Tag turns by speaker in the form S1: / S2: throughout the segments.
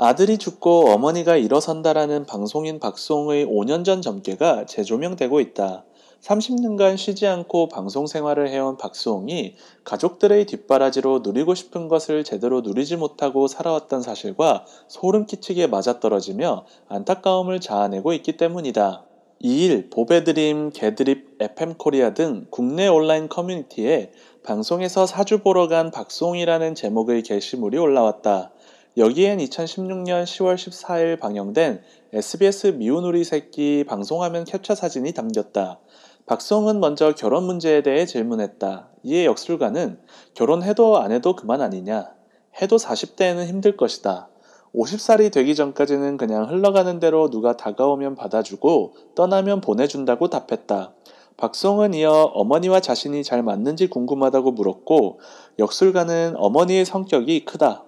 S1: 아들이 죽고 어머니가 일어선다라는 방송인 박송의 5년 전 점괘가 재조명되고 있다. 30년간 쉬지 않고 방송 생활을 해온 박수홍이 가족들의 뒷바라지로 누리고 싶은 것을 제대로 누리지 못하고 살아왔던 사실과 소름 끼치게 맞아떨어지며 안타까움을 자아내고 있기 때문이다. 2일 보배드림, 개드립, FM코리아 등 국내 온라인 커뮤니티에 방송에서 사주 보러 간 박수홍이라는 제목의 게시물이 올라왔다. 여기엔 2016년 10월 14일 방영된 SBS 미운 우리 새끼 방송화면 캡처 사진이 담겼다. 박수홍은 먼저 결혼 문제에 대해 질문했다. 이에 역술가는 결혼해도 안 해도 그만 아니냐. 해도 40대에는 힘들 것이다. 50살이 되기 전까지는 그냥 흘러가는 대로 누가 다가오면 받아주고 떠나면 보내준다고 답했다. 박수홍은 이어 어머니와 자신이 잘 맞는지 궁금하다고 물었고 역술가는 어머니의 성격이 크다.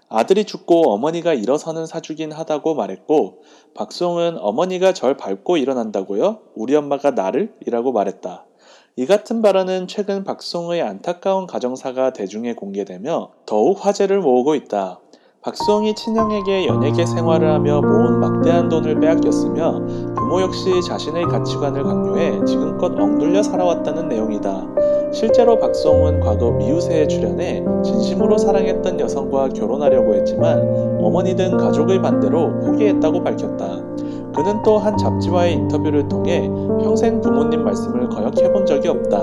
S1: 아들이 죽고 어머니가 일어서는 사주긴 하다고 말했고 박수홍은 어머니가 절 밟고 일어난다고요? 우리 엄마가 나를? 이라고 말했다. 이 같은 발언은 최근 박수홍의 안타까운 가정사가 대중에 공개되며 더욱 화제를 모으고 있다. 박수홍이 친형에게 연예계 생활을 하며 모은 막대한 돈을 빼앗겼으며 부모 역시 자신의 가치관을 강요해 지금껏 억눌려 살아왔다는 내용이다. 실제로 박수홍은 과거 미우새에 출연해 진심으로 사랑했던 여성과 결혼하려고 했지만 어머니 등 가족의 반대로 포기했다고 밝혔다. 그는 또 한 잡지와의 인터뷰를 통해 평생 부모님 말씀을 거역해본 적이 없다.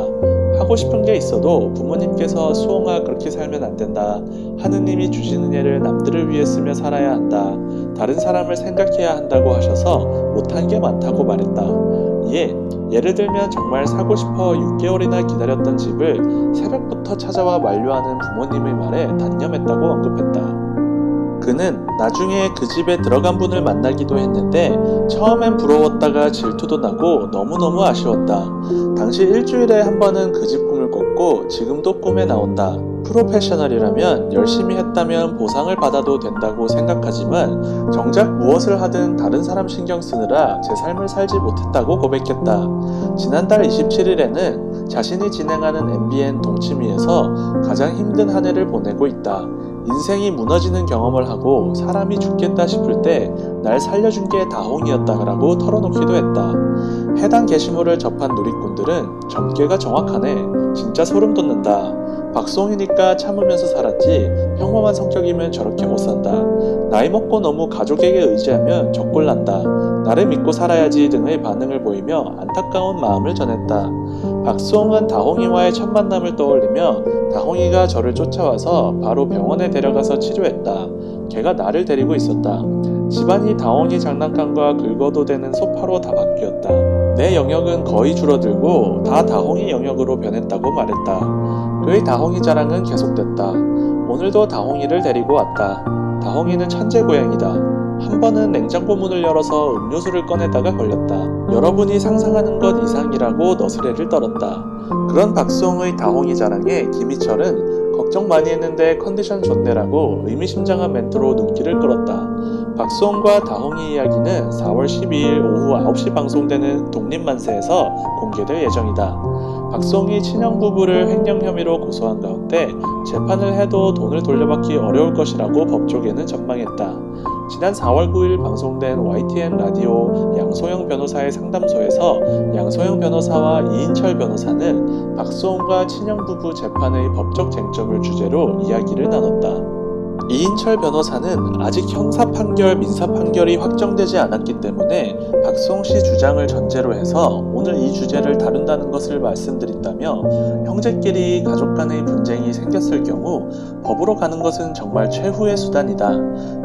S1: 하고 싶은 게 있어도 부모님께서 수홍아 그렇게 살면 안 된다. 하느님이 주신 은혜를 남들을 위해 쓰며 살아야 한다. 다른 사람을 생각해야 한다고 하셔서 못한 게 많다고 말했다. 이에 예를 들면 정말 사고 싶어 6개월이나 기다렸던 집을 새벽부터 찾아와 완료하는 부모님의 말에 단념했다고 언급했다. 그는 나중에 그 집에 들어간 분을 만나기도 했는데 처음엔 부러웠다가 질투도 나고 너무너무 아쉬웠다. 당시 일주일에 한 번은 그 집 꿈을 꿨고 지금도 꿈에 나온다. 프로페셔널이라면 열심히 했다면 보상을 받아도 된다고 생각하지만 정작 무엇을 하든 다른 사람 신경 쓰느라 제 삶을 살지 못했다고 고백했다. 지난달 27일에는 자신이 진행하는 MBN 동치미에서 가장 힘든 한 해를 보내고 있다. 인생이 무너지는 경험을 하고 사람이 죽겠다 싶을 때 날 살려준 게 다홍이었다라고 털어놓기도 했다. 해당 게시물을 접한 누리꾼들은 점괘가 정확하네. 진짜 소름 돋는다. 박수홍이니까 참으면서 살았지 평범한 성격이면 저렇게 못 산다. 나이 먹고 너무 가족에게 의지하면 적골난다. 나를 믿고 살아야지 등의 반응을 보이며 안타까운 마음을 전했다. 박수홍은 다홍이와의 첫 만남을 떠올리며 다홍이가 저를 쫓아와서 바로 병원에 데려가서 치료했다. 걔가 나를 데리고 있었다. 집안이 다홍이 장난감과 긁어도 되는 소파로 다 바뀌었다. 내 영역은 거의 줄어들고 다 다홍이 영역으로 변했다고 말했다. 그의 다홍이 자랑은 계속됐다. 오늘도 다홍이를 데리고 왔다. 다홍이는 천재 고양이다. 한 번은 냉장고 문을 열어서 음료수를 꺼내다가 걸렸다. 여러분이 상상하는 것 이상이라고 너스레를 떨었다. 그런 박수홍의 다홍이 자랑에 김희철은 걱정 많이 했는데 컨디션 좋네라고 의미심장한 멘트로 눈길을 끌었다. 박수홍과 다홍이 이야기는 4월 12일 오후 9시 방송되는 독립만세에서 공개될 예정이다. 박수홍이 친형 부부를 횡령 혐의로 고소한 가운데 재판을 해도 돈을 돌려받기 어려울 것이라고 법조계는 전망했다. 지난 4월 9일 방송된 YTN 라디오 양소영 변호사의 상담소에서 양소영 변호사와 이인철 변호사는 박수홍과 친형 부부 재판의 법적 쟁점을 주제로 이야기를 나눴다. 이인철 변호사는 아직 형사 판결, 민사 판결이 확정되지 않았기 때문에 박수홍 씨 주장을 전제로 해서 오늘 이 주제를 다룬다는 것을 말씀드린다며 형제끼리 가족 간의 분쟁이 생겼을 경우 법으로 가는 것은 정말 최후의 수단이다.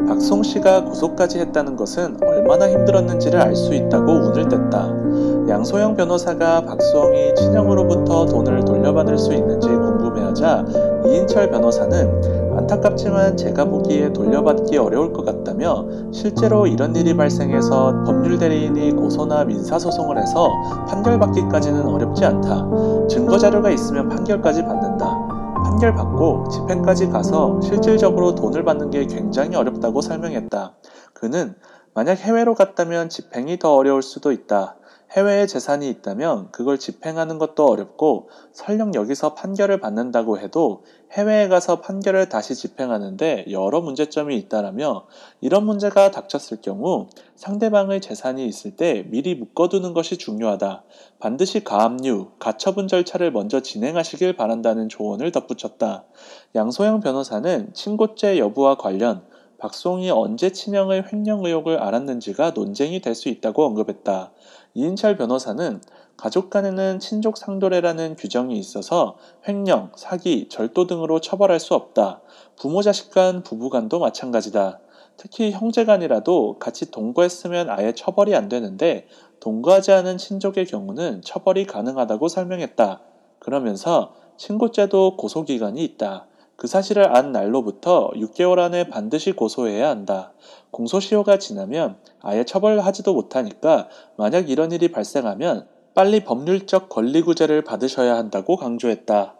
S1: 박수홍 씨가 고소까지 했다는 것은 얼마나 힘들었는지를 알 수 있다고 운을 뗐다. 양소영 변호사가 박수홍이 친형으로부터 돈을 돌려받을 수 있는지 궁금해하자 이인철 변호사는 안타깝지만 제가 보기에 돌려받기 어려울 것 같다며 실제로 이런 일이 발생해서 법률 대리인이 고소나 민사소송을 해서 판결받기까지는 어렵지 않다. 증거자료가 있으면 판결까지 받는다. 판결 받고 집행까지 가서 실질적으로 돈을 받는 게 굉장히 어렵다고 설명했다. 그는 만약 해외로 갔다면 집행이 더 어려울 수도 있다. 해외에 재산이 있다면 그걸 집행하는 것도 어렵고 설령 여기서 판결을 받는다고 해도 해외에 가서 판결을 다시 집행하는데 여러 문제점이 있다라며 이런 문제가 닥쳤을 경우 상대방의 재산이 있을 때 미리 묶어두는 것이 중요하다. 반드시 가압류, 가처분 절차를 먼저 진행하시길 바란다는 조언을 덧붙였다. 양소영 변호사는 친고죄 여부와 관련 박송이 언제 친형의 횡령 의혹을 알았는지가 논쟁이 될 수 있다고 언급했다. 이인철 변호사는 가족 간에는 친족 상도례라는 규정이 있어서 횡령, 사기, 절도 등으로 처벌할 수 없다. 부모 자식 간, 부부 간도 마찬가지다. 특히 형제 간이라도 같이 동거했으면 아예 처벌이 안 되는데 동거하지 않은 친족의 경우는 처벌이 가능하다고 설명했다. 그러면서 친고죄도 고소기간이 있다. 그 사실을 안 날로부터 6개월 안에 반드시 고소해야 한다. 공소시효가 지나면 아예 처벌하지도 못하니까 만약 이런 일이 발생하면 빨리 법률적 권리구제를 받으셔야 한다고 강조했다.